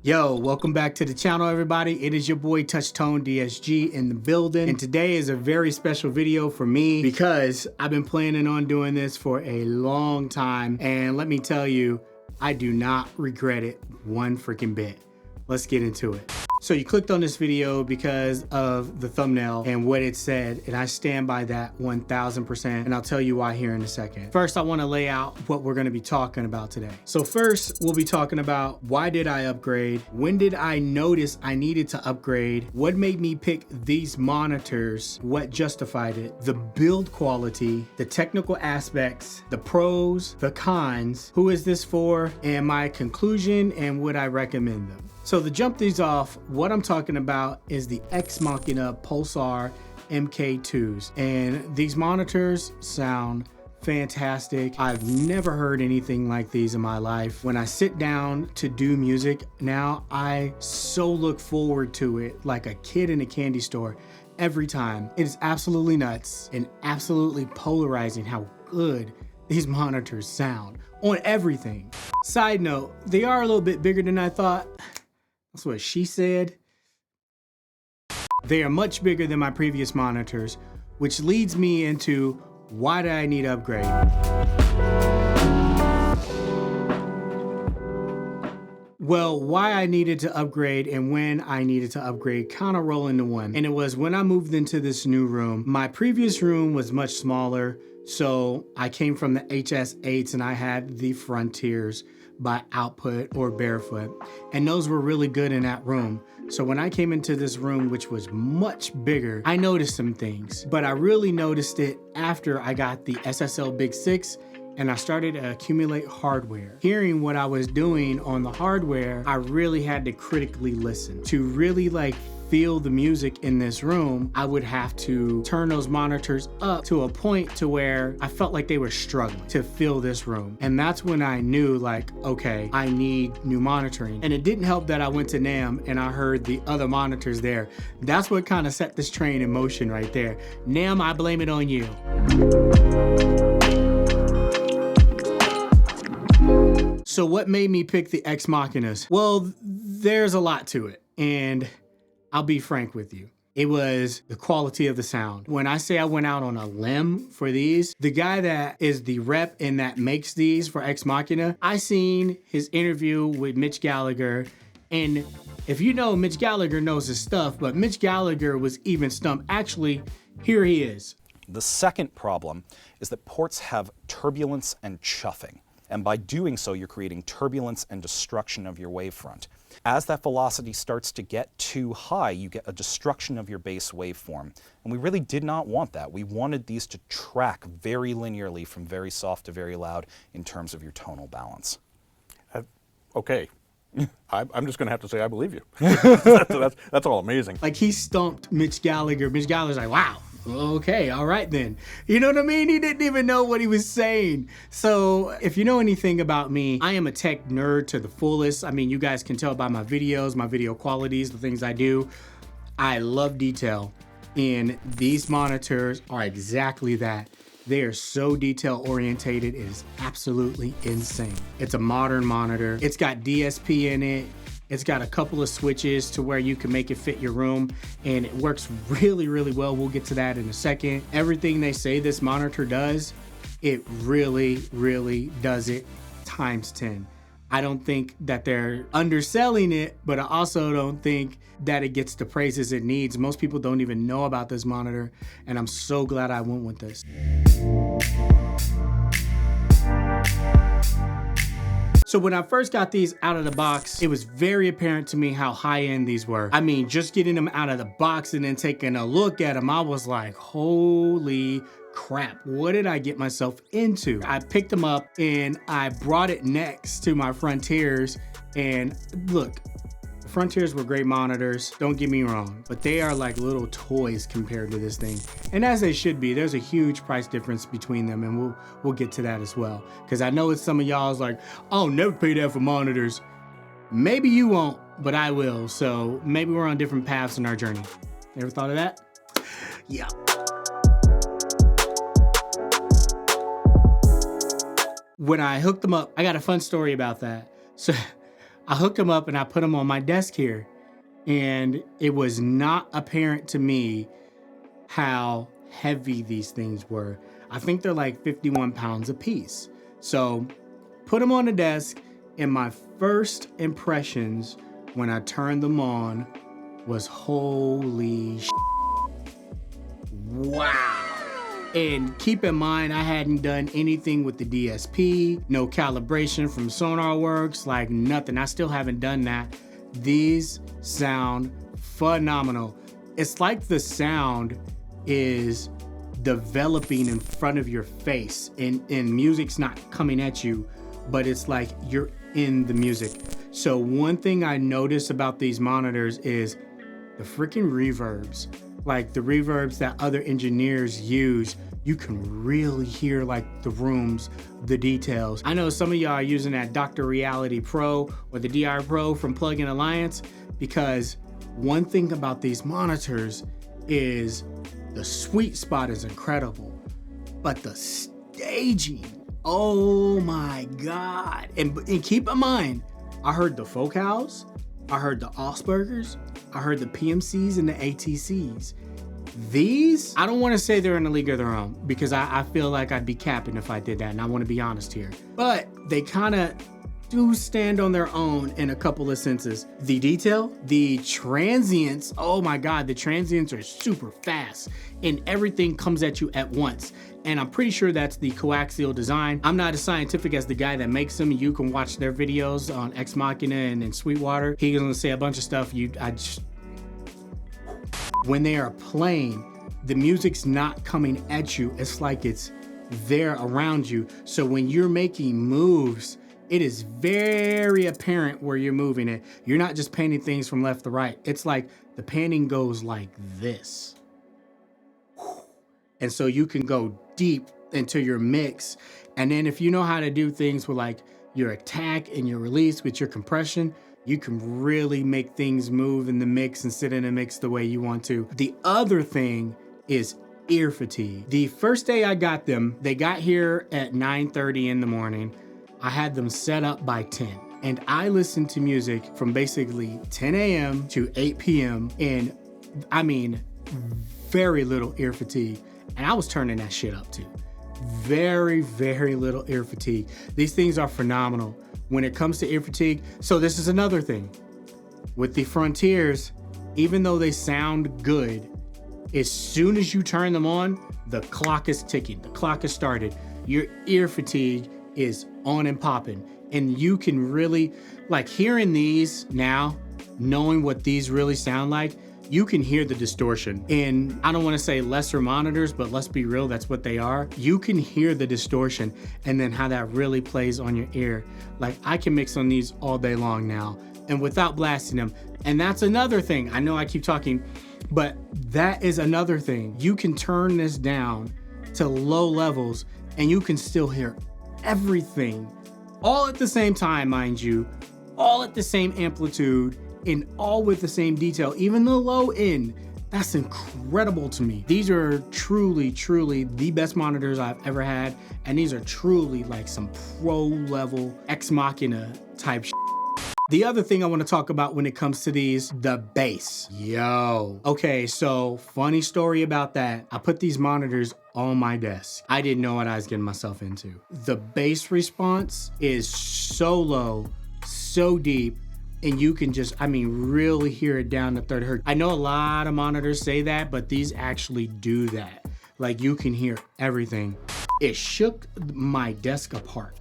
Yo, welcome back to the channel, everybody. It is your boy TouchTone DSG in the building, and today is a very special video for me because I've been planning on doing this for a long time, and let me tell you, I do not regret it one freaking bit. Let's get into it. So you clicked on this video because of the thumbnail and what it said, and I stand by that 1000%, and I'll tell you why here in a second. First, I want to lay out what we're going to be talking about today. So first, we'll be talking about why did I upgrade? When did I notice I needed to upgrade? What made me pick these monitors? What justified it? The build quality, the technical aspects, the pros, the cons, who is this for, and my conclusion, and would I recommend them? So to jump these off, what I'm talking about is the Ex Machina Pulsar MkIIs, and these monitors sound fantastic. I've never heard anything like these in my life. When I sit down to do music now, I so look forward to it like a kid in a candy store every time. It is absolutely nuts and absolutely polarizing how good these monitors sound on everything. Side note, they are a little bit bigger than I thought. That's what she said. They are much bigger than my previous monitors, which leads me into why do I need to upgrade? Well, why I needed to upgrade and when I needed to upgrade kind of roll into one. And it was when I moved into this new room. My previous room was much smaller, so I came from the HS8s and I had the Frontiers by Output or Barefoot, and those were really good in that room. So when I came into this room, which was much bigger, I noticed some things, but I really noticed it after I got the SSL Big 6 and I started to accumulate hardware. Hearing what I was doing on the hardware, I really had to critically listen. To really feel the music in this room, I would have to turn those monitors up to a point to where I felt like they were struggling to fill this room. And that's when I knew okay, I need new monitoring. And it didn't help that I went to NAMM and I heard the other monitors there. That's what kind of set this train in motion right there. NAMM, I blame it on you. So what made me pick the Ex Machinas? Well, there's a lot to it, and I'll be frank with you. It was the quality of the sound. When I say I went out on a limb for these, the guy that is the rep and that makes these for Ex Machina, I seen his interview with Mitch Gallagher, and if you know, Mitch Gallagher knows his stuff, but Mitch Gallagher was even stumped. Actually, here he is. The second problem is that ports have turbulence and chuffing. And by doing so, you're creating turbulence and destruction of your wavefront. As that velocity starts to get too high, you get a destruction of your base waveform. And we really did not want that. We wanted these to track very linearly from very soft to very loud in terms of your tonal balance. Okay. I'm just going to have to say I believe you. that's all amazing. He stumped Mitch Gallagher. Mitch Gallagher's like, wow. Okay, all right then. You know what I mean? He didn't even know what he was saying. So if you know anything about me, I am a tech nerd to the fullest. I mean, you guys can tell by my videos, my video qualities, the things I do. I love detail, and these monitors are exactly that. They are so detail orientated, it is absolutely insane. It's a modern monitor. It's got DSP in it. It's got a couple of switches to where you can make it fit your room, and it works really, really well. We'll get to that in a second. Everything they say this monitor does, it really, really does it times 10. I don't think that they're underselling it, but I also don't think that it gets the praises it needs. Most people don't even know about this monitor, and I'm so glad I went with this. So when I first got these out of the box, it was very apparent to me how high-end these were. I mean, just getting them out of the box and then taking a look at them, I was like, holy crap, what did I get myself into? I picked them up and I brought it next to my Frontiers, and look, the Frontiers were great monitors, don't get me wrong, but they are like little toys compared to this thing. And as they should be. There's a huge price difference between them, and we'll get to that as well. Because I know it's some of y'all's like, I'll never pay that for monitors. Maybe you won't, but I will. So maybe we're on different paths in our journey. Ever thought of that? Yeah. When I hooked them up, I got a fun story about that. So I hooked them up and I put them on my desk here. And it was not apparent to me how heavy these things were. I think they're like 51 pounds a piece. So put them on the desk, and my first impressions when I turned them on was holy shit. Wow. And keep in mind, I hadn't done anything with the DSP, no calibration from SonarWorks, like nothing. I still haven't done that. These sound phenomenal. It's like the sound is developing in front of your face, and music's not coming at you, but it's like you're in the music. So one thing I notice about these monitors is the freaking reverbs. Like the reverbs that other engineers use, you can really hear like the rooms, the details. I know some of y'all are using that Dr. Reality Pro or the DI Pro from Plug-in Alliance, because one thing about these monitors is the sweet spot is incredible, but the staging, oh my God. And keep in mind, I heard the focals, I heard the Augsburgers, I heard the PMCs and the ATCs. These, I don't want to say they're in a league of their own, because I feel like I'd be capping if I did that, and I want to be honest here. But they kind of do stand on their own in a couple of senses. The detail, the transients, oh my God, the transients are super fast and everything comes at you at once. And I'm pretty sure that's the coaxial design. I'm not as scientific as the guy that makes them. You can watch their videos on Ex Machina and Sweetwater. He's gonna say a bunch of stuff when they are playing, the music's not coming at you. It's like it's there around you. So when you're making moves, it is very apparent where you're moving it. You're not just panning things from left to right. It's like the panning goes like this. And so you can go deep into your mix. And then if you know how to do things with like your attack and your release with your compression, you can really make things move in the mix and sit in a mix the way you want to. The other thing is ear fatigue. The first day I got them, they got here at 9:30 in the morning. I had them set up by 10. And I listened to music from basically 10 a.m. to 8 p.m. and I mean, very little ear fatigue. And I was turning that shit up too. Very, very little ear fatigue. These things are phenomenal when it comes to ear fatigue. So this is another thing. With the Frontiers, even though they sound good, as soon as you turn them on, the clock is ticking. The clock has started. Your ear fatigue is on and popping. And you can really, like hearing these now, knowing what these really sound like, you can hear the distortion. And I don't want to say lesser monitors, but let's be real, that's what they are. You can hear the distortion and then how that really plays on your ear. Like I can mix on these all day long now and without blasting them. And that's another thing. I know I keep talking, but that is another thing. You can turn this down to low levels and you can still hear everything all at the same time, mind you, all at the same amplitude and all with the same detail, even the low end. That's incredible to me. These are truly, truly the best monitors I've ever had. And these are truly like some pro level Ex Machina type shit. The other thing I want to talk about when it comes to these, the bass. Yo. Okay, so funny story about that. I put these monitors on my desk. I didn't know what I was getting myself into. The bass response is so low, so deep, and you can just, I mean, really hear it down to 30 hertz. I know a lot of monitors say that, but these actually do that. Like you can hear everything. It shook my desk apart.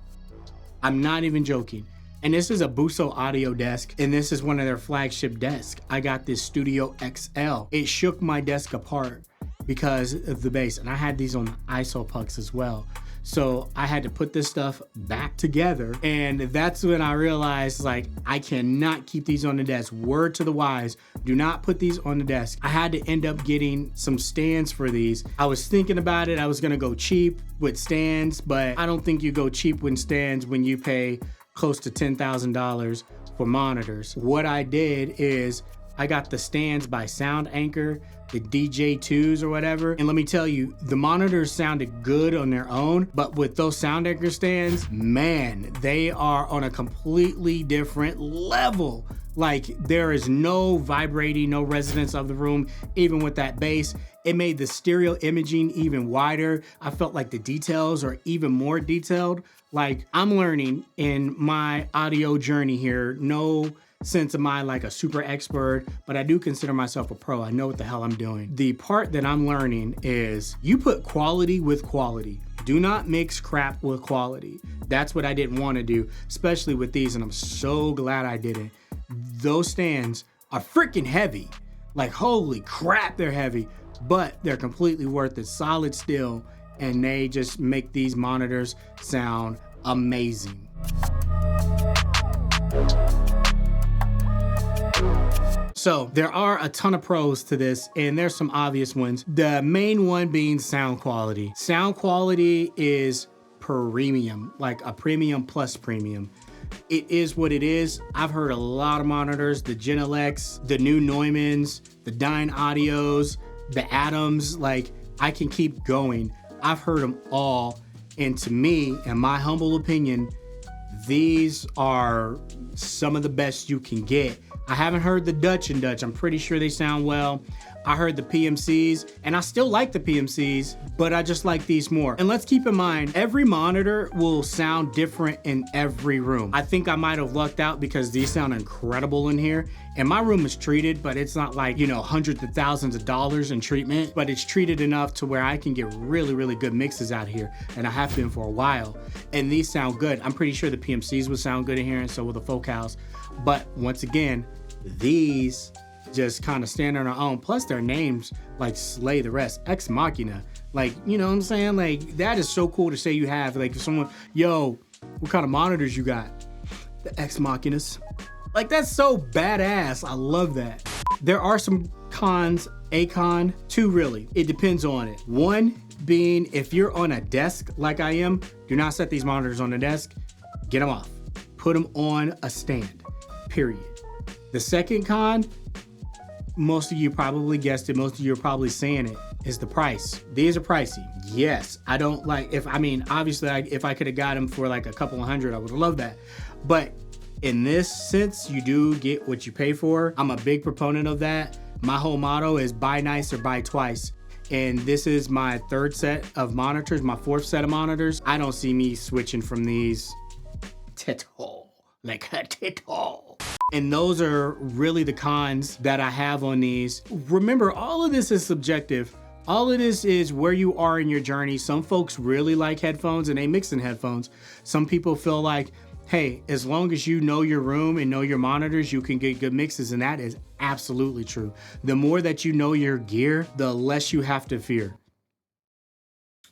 I'm not even joking. And this is a Buso audio desk, and this is one of their flagship desks. I got this Studio XL. It shook my desk apart because of the bass, and I had these on the ISO pucks as well. So I had to put this stuff back together, and that's when I realized, like, I cannot keep these on the desk. Word to the wise, do not put these on the desk. I had to end up getting some stands for these. I was thinking about it. I was gonna go cheap with stands, but I don't think you go cheap with stands when you pay close to $10,000 for monitors. What I did is I got the stands by Sound Anchor, the DJ2s or whatever. And let me tell you, the monitors sounded good on their own, but with those Sound Anchor stands, man, they are on a completely different level. Like, there is no vibrating, no resonance of the room, even with that bass. It made the stereo imaging even wider. I felt like the details are even more detailed. Like, I'm learning in my audio journey here. No sense of mine like a super expert, but I do consider myself a pro. I know what the hell I'm doing. The part that I'm learning is you put quality with quality. Do not mix crap with quality. That's what I didn't want to do, especially with these, and I'm so glad I didn't. Those stands are freaking heavy. Like, holy crap, they're heavy, but they're completely worth it, solid steel, and they just make these monitors sound amazing. So there are a ton of pros to this, and there's some obvious ones. The main one being sound quality. Sound quality is premium, like a premium plus premium. It is what it is. I've heard a lot of monitors, the Genelecs, the new Neumanns, the Dyne Audios, the Atoms, like I can keep going. I've heard them all. And to me, in my humble opinion, these are some of the best you can get. I haven't heard the Dutch and Dutch. I'm pretty sure they sound well. I heard the PMCs, and I still like the PMCs, but I just like these more. And let's keep in mind, every monitor will sound different in every room. I think I might have lucked out because these sound incredible in here. And my room is treated, but it's not like, you know, hundreds of thousands of dollars in treatment, but it's treated enough to where I can get really, really good mixes out here. And I have been for a while. And these sound good. I'm pretty sure the PMCs would sound good in here, and so will the Focals. But once again, these just kind of stand on their own. Plus their names like slay the rest. Ex Machina. Like, you know what I'm saying? Like, that is so cool to say you have. Like, if someone, yo, what kind of monitors you got? The Ex Machinas. Like, that's so badass. I love that. There are some cons, a con, two really. It depends on it. One being, if you're on a desk like I am, do not set these monitors on the desk. Get them off. Put them on a stand, period. The second con, most of you probably guessed it, most of you are probably saying it, is the price. These are pricey. Yes, I don't like, obviously if I could have got them for like a couple of hundred, I would have loved that. But in this sense, you do get what you pay for. I'm a big proponent of that. My whole motto is buy nice or buy twice. And this is my third set of monitors, my fourth set of monitors. I don't see me switching from these like a tittle. And those are really the cons that I have on these. Remember, all of this is subjective. All of this is where you are in your journey. Some folks really like headphones and they mix in headphones. Some people feel like, hey, as long as you know your room and know your monitors, you can get good mixes, and that is absolutely true. The more that you know your gear, the less you have to fear.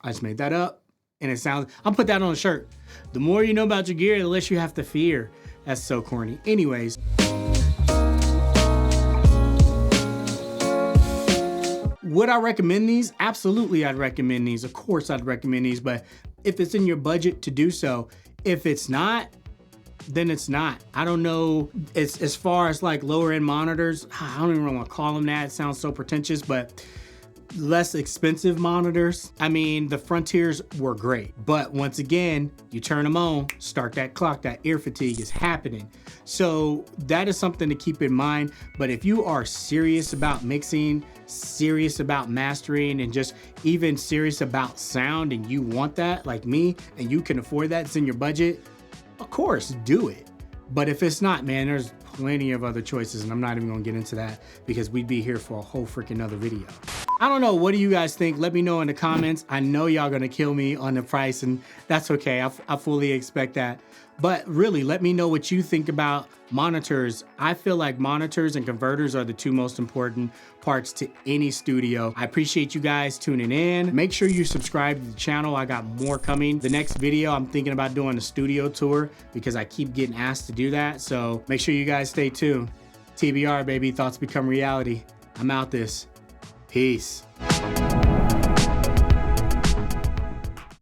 I just made that up, and it sounds, I'll put that on a shirt. The more you know about your gear, the less you have to fear. That's so corny. Anyways. Would I recommend these? Absolutely, I'd recommend these. Of course, I'd recommend these, but if it's in your budget to do so, if it's not, then it's not. I don't know, it's as far as like lower end monitors, I don't even want to call them that. It sounds so pretentious, but less expensive monitors. I mean, the Frontiers were great, but once again, you turn them on, start that clock, that ear fatigue is happening. So that is something to keep in mind. But if you are serious about mixing, serious about mastering, and just even serious about sound, and you want that like me, and you can afford that, it's in your budget, of course, do it. But if it's not, man, there's plenty of other choices, and I'm not even gonna get into that because we'd be here for a whole freaking other video. I don't know, what do you guys think? Let me know in the comments. I know y'all gonna kill me on the price, and that's okay, I fully expect that. But really, let me know what you think about monitors. I feel like monitors and converters are the two most important parts to any studio. I appreciate you guys tuning in. Make sure you subscribe to the channel. I got more coming. The next video, I'm thinking about doing a studio tour because I keep getting asked to do that. So make sure you guys stay tuned. TBR, baby, thoughts become reality. I'm out this. Peace.